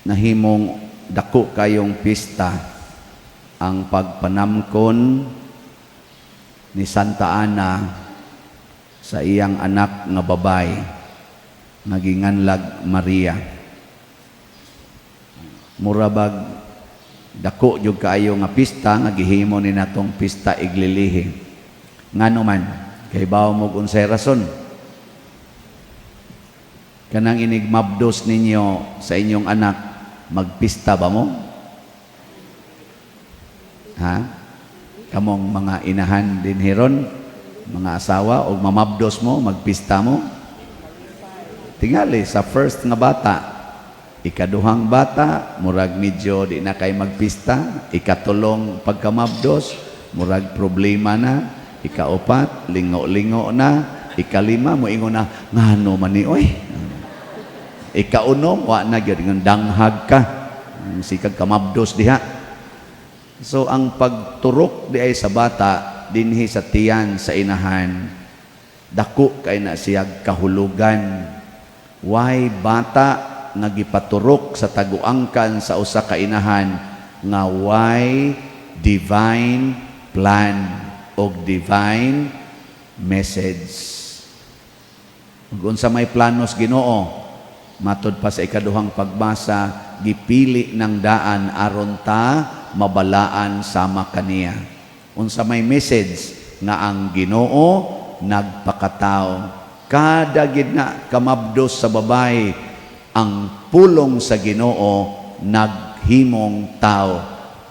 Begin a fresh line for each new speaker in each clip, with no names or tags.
nahimong dako kayong pista ang pagpanamkon ni Santa Ana sa iyang anak nga babay nga ginganlag Maria. Murabag dako jud kaayo nga pista nga gihimo ni natong pista iglilihi. Ngano man kay bawo mo unsay rason kanang inigmabdos ninyo sa inyong anak, magpista ba mo? Ha? Kamong mga inahan din hiron, mga asawa, o mamabdos mo, magpista mo? Tingali, sa first nga bata, ikaduhang bata, murag medyo di na kay magpista, ikatulong pagkamabdos, murag problema na, ikaupat, lingo-lingo na, ikalima, moingon na, ngano man ni, oy, ikaunom, wa na gyud ng danghag ka. Sikag kamabdos diha. So ang pagturok di ay sa bata dinhi sa tiyan sa inahan, dako kay na siyag kahulugan. Why bata nga gipaturok sa taguangkan sa usa ka inahan nga why divine plan o divine message. Ug unsa may planos Ginoo, matod pa sa ikaduhang pagbasa, gipili ng daan aron ta mabalaan sama kaniya. Unsa may message nga ang Ginoo nagpakatao. Kada gid na kamabdos sa babay, ang pulong sa Ginoo naghimong tao.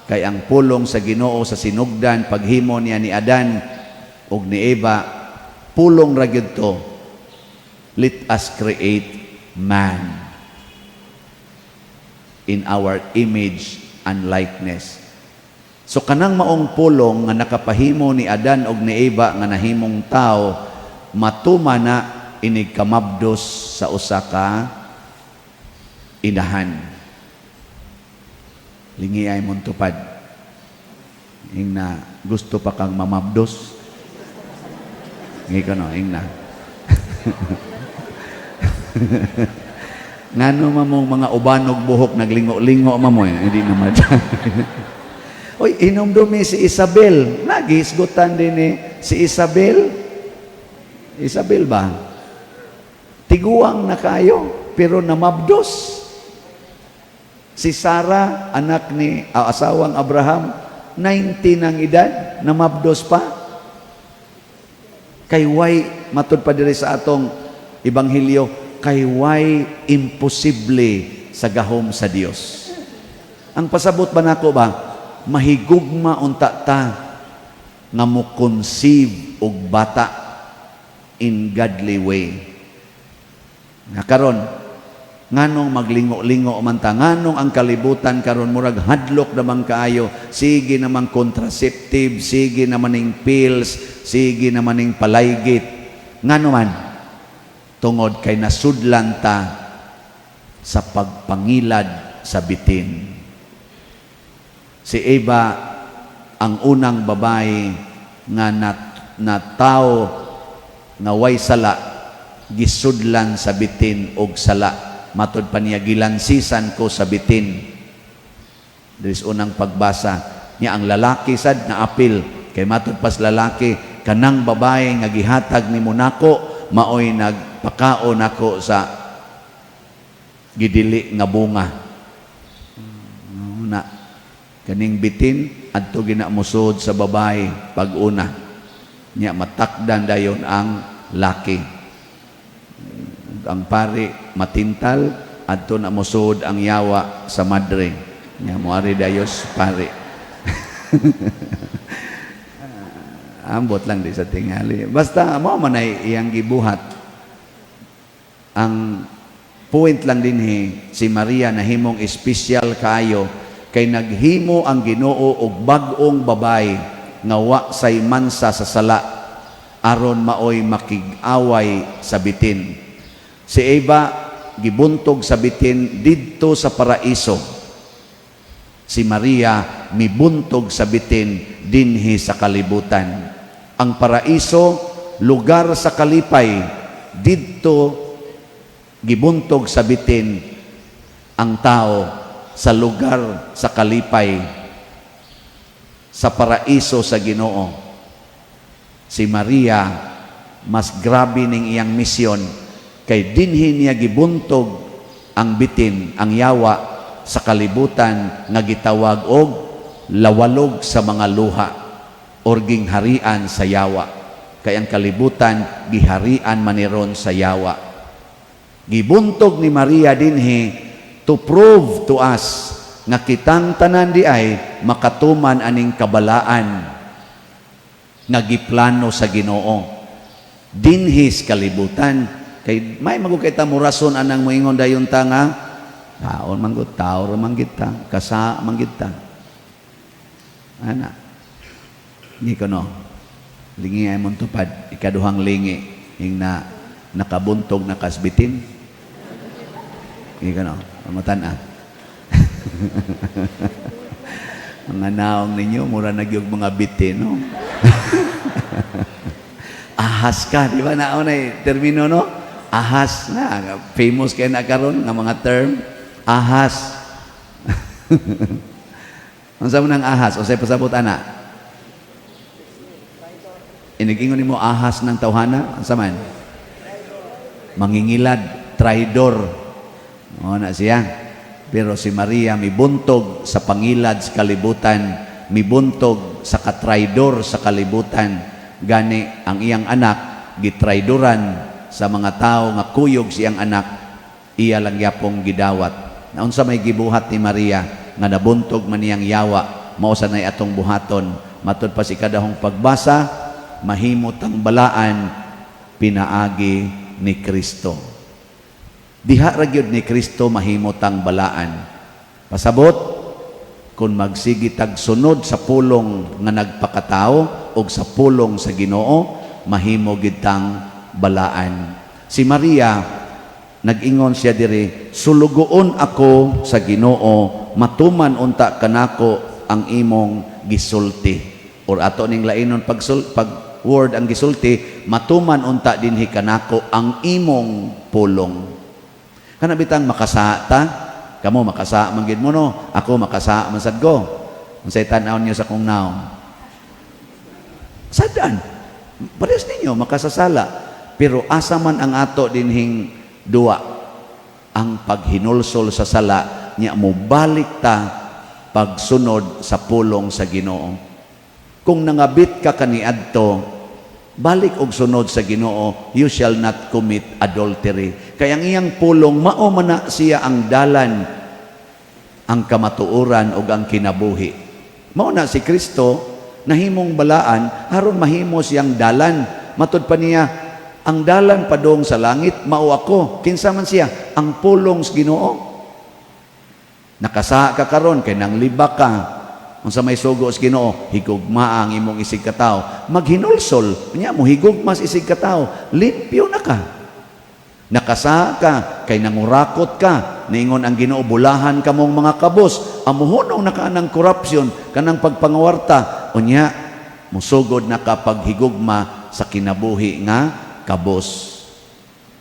Kay ang pulong sa Ginoo sa sinugdan paghimo niya ni Adan ug ni Eva, pulong ra gyud to. Let us create man in our image and likeness. So kanang maong pulong nga nakapahimo ni Adan og ni Eva nga nahimong tao, matuma na inig kamabdos sa usa ka inahan. Lingi ay mong tupad. Ing na gusto pa kang mamabdos. Ngi ko no, ing na. Ngano mamong mga ubanog buhok naglingo-lingo mamoy, hindi naman. Oy, inom dumi si Isabel. Nagisgutan din ni si Isabel. Isabel ba? Tiguang na kayo, pero namabdos. Si Sarah, anak ni asawang Abraham, 90 ang edad, namabdos pa. Kay way matud pa diri sa atong ebanghelyo, kay way imposible sa gahom sa Dios. Ang pasabot ba nako ba, mahigugma unta ta nga mo conceive og bata in godly way. Nga karon nganong maglingo-lingo man ta, nganong ang kalibutan karon murag hadlok naman kaayo, sige naman contraceptive, sige naman ning pills, sige naman ning palaygit. Ngano man tungod kay nasudlan ta sa pagpangilad sa bitin. Si Eva ang unang babae nga na tao nga way sala, gisudlan sa bitin og sala. Matod pa niya, gilansisan ko sa bitin. There's unang pagbasa niya. Ang lalaki sad na apil kay matod pas lalaki, kanang babae nga gihatag ni Monako maoy nagpakaon ako sa gidili nga bunga. Na kaning bitin adto ginamusod sa babae pag-una niya, matakdan dayon ang laki. Ang pari matintal adto na musod ang yawa sa madre niya, moari dayos pari. Ambot lang di sa tingali. Basta mo man ay iyang gibuhat. Ang point lang din si Maria nahimong espesyal kayo kay naghimo ang Ginoo og bag-ong babay nga wa say mansa sa sala aron maoy makig-away sa bitin. Si Eva gibuntog sa bitin didto sa paraiso. Si Maria mibuntog sa bitin dinhi sa kalibutan. Ang paraiso, lugar sa kalipay, didto gibuntog sa bitin ang tao sa lugar sa kalipay, sa paraiso sa Ginoo. Si Maria, mas grabe ning iyang misyon, kay dinhi niya gibuntog ang bitin, ang yawa sa kalibutan nga gitawag og lawalog sa mga luha or gingharian sa yawa. Kay ang kalibutan giharian maniron sa yawa. Gibuntog ni Maria dinhi to prove to us nga kitang tanan di ay makatuman aning kabalaan nga giplano sa Ginoo dinhi sa kalibutan. Kay may magukita mo rason anang moingon dayon ta nga taon man gud tawo man kita kasa man kita ana ni kono lingi ay mong tupad ikaduhang lingi ing na nakabuntog na kasbitin ni kono mamutan mga naong ninyo mura nagyog mga bitin no. Ahas ka, di ba naon ay termino no? Ahas na, famous kayo na karon nga mga term, ahas. Ang sabi ng ahas, o sa'yo pasabot ana? Inigingon mo ahas ng tawhana, ang saman? Mangingilad, traidor. O na siya. Pero si Maria, mibuntog sa pangilad sa kalibutan, mibuntog sa katraidor sa kalibutan. Gani, ang iyang anak, gitraidoran sa mga tao nga kuyog siyang anak, iya lang yapong gidawat. Naun sa may gibuhat ni Maria, nga nabuntog man niyang yawa, mausa na'y atong buhaton. Matod pa si kadahong pagbasa, mahimot ang balaan, pinaagi ni Kristo. Diha ra gyud ni Kristo mahimot ang balaan. Pasabot, kung magsigitag sunod sa pulong nga nagpakatao o sa pulong sa Ginoo, mahimo gid tang balaan. Si Maria, nag-ingon siya diri, sulugoon ako sa Ginoo, matuman unta kanako ang imong gisulti. Or ato ning lainon pag word ang gisulti, matuman unta dinhi kanako ang imong pulong. Kana bitang makasa ta, kamo makasa man gid mo no, ako makasa man sad ko. Unsay tan-aw niyo sa kong naong? Sadan. Parehas ninyo makasasala. Pero asa man ang ato dinhing duwa, ang paghinulsol sa sala niya mo balik ta pagsunod sa pulong sa Ginoo. Kung nangabit ka kaniadto, balik og sunod sa Ginoo, you shall not commit adultery. Kaya ang iyang pulong mao man na siya ang dalan, ang kamatuoran ug ang kinabuhi. Mao na si Kristo nahimong balaan aron mahimo siyang dalan. Matud pa niya, ang dalan padong sa langit mao ako. Kinsa man siya? Ang pulong sa Ginoo. Nakasa ka karon kay nang liba ka. Unsa may sugo sa Ginoo, higugma ang imong isig katawo. Maghinulsol, nya mo higugma sa isig katawo, limpyo na ka. Nakasa ka kay nangurakot ka, niingon ang Ginoo bulahan kamong mga kabos, amuhunong na ka ng korupsyon, kanang pagpangawarta, unya musugod na ka paghigugma sa kinabuhi nga kabos.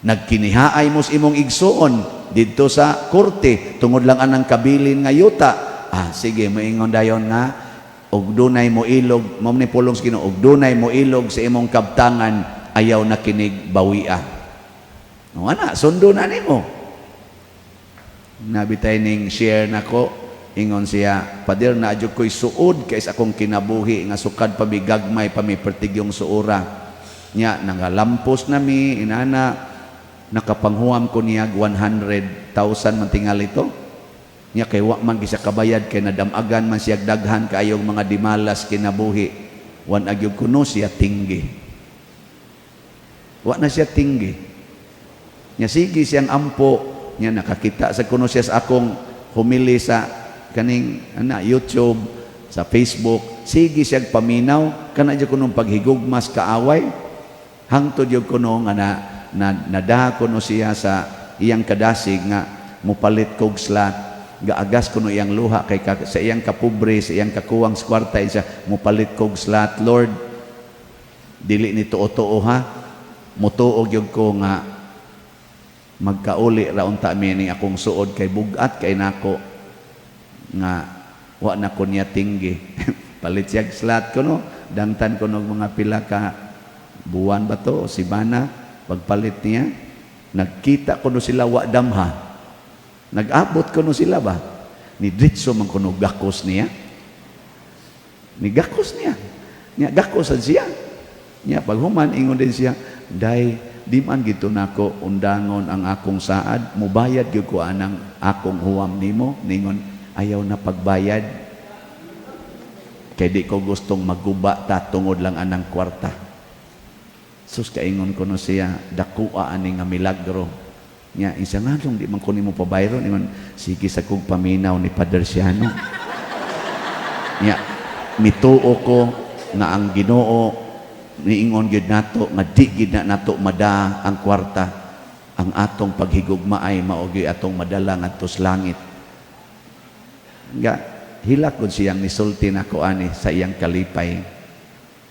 Nagkinihaay mos imong igsuon didto sa korte tungod lang anang kabilin nga yuta. Sige, moingon dayon nga og dunay mo ilog, mao ni pulong sa Ginoo, og dunay mo ilog sa imong kabtangan, ayaw na kinig bawia. No ana, sundo na nimo. Nabitay ning share nako, ingon siya, pader na adyo ko'y suod kaysa akong kinabuhi nga sukad pabigagmay pamipertigyong suura. Nya nangalampos nami inana, nakapanghuam ko niya 100,000 man tingal ito. Nya kay wa man gisa kabayad kay nadamagan man siya daghan kaayong mga dimalas kinabuhi. Wan agyog kuno siya tinggi. Wa na siya tinggi. Nya sige siyang ampo, nya nakakita sa kuno siya sa akong humili sa kaning YouTube, sa Facebook. Sige siya paminaw kana jud kuno paghigugmas kaaway. Hangtod jud kuno nga nadaha kuno siya sa iyang kadasig nga mupalit kog slat. Gaagas kuno iyang luha kay sa iyang kapobre, sa iyang kakuwang sa kwarta siya mupalit kog slat. Lord, dili ni tuo-tuo ha, mutuog yun ko nga magkauli ra unta mi ni akong suod kay bugat kay nako. nga wa na ko niya tinggi. Palit siya slat ko no, dangtan ko no mga pila ka buwan ba to o simana, pagpalit niya, nagkita ko no sila wa damha. Nag-abot ko no sila ba? Ni Dritso man ko no gakos niya. Ni gakos niya. Niya gakosan siya. Niya paghuman ingon din siya, day di man gito nako undangon ang akong saad, mubayad gyud ko anang akong huwam nimo. Ningon ayaw na pagbayad. Kay di ko gustong maguba ta tungod lang anang kwarta. Sus kaingon ko no siya, dakua ani nga milagro. Nya isa nga di man ko nimo pabayron, ingon sige sa kog paminaw ni Padre Siano. Nya mituo ko nga ang Ginoo niingon gyud nato nga di gid na nato mada ang kwarta, ang atong paghigugma ay mao gyud atong madala ngadto sa langit. Nga hilak gud siyang nisulti nako ani sa iyang kalipay.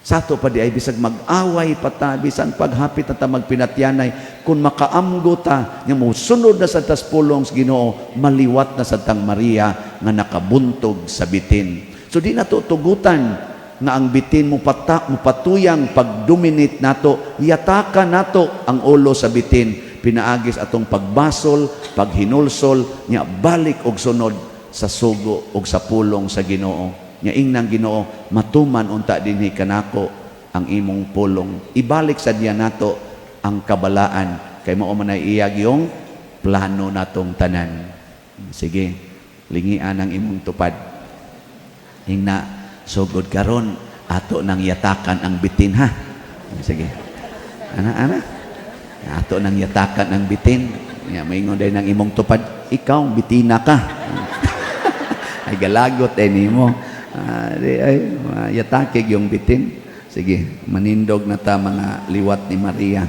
Sato pa di ay bisag mag-away pata, bisan paghapit ta magpinatyanay, kung makaamgo ta nga mosunod na sa taspulong sa Ginoo, maliwat na sa tang Maria nga nakabuntog sa bitin. So di nato tugutan nga ang bitin mo patuyang pag-dominate nato, yatakan nato ang ulo sa bitin, pinaagis atong pagbasol, paghinulsol, nya balik og sunod sa sugo og sa pulong sa Ginoo. Nya ingnang Ginoo, matuman unta dinhi kanako ang imong pulong. Ibalik sa diya nato ang kabalaan, kay mao man ay iyag yung plano natong tanan. Sige, lingian ang imong tupad. Ingna sugod karon ato nang yatakan ang bitin ha. Sige. Ana ato nang yatakan ang bitin. Ya maingon day nang imong tupad, ikaw bitina ka. Ay galagot nimo. Ay yatakig yung bitin. Sige, manindog na ta mga liwat ni Maria.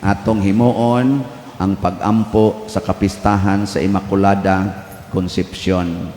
Atong himuon ang pag-ampo sa kapistahan sa Immaculada Concepcion.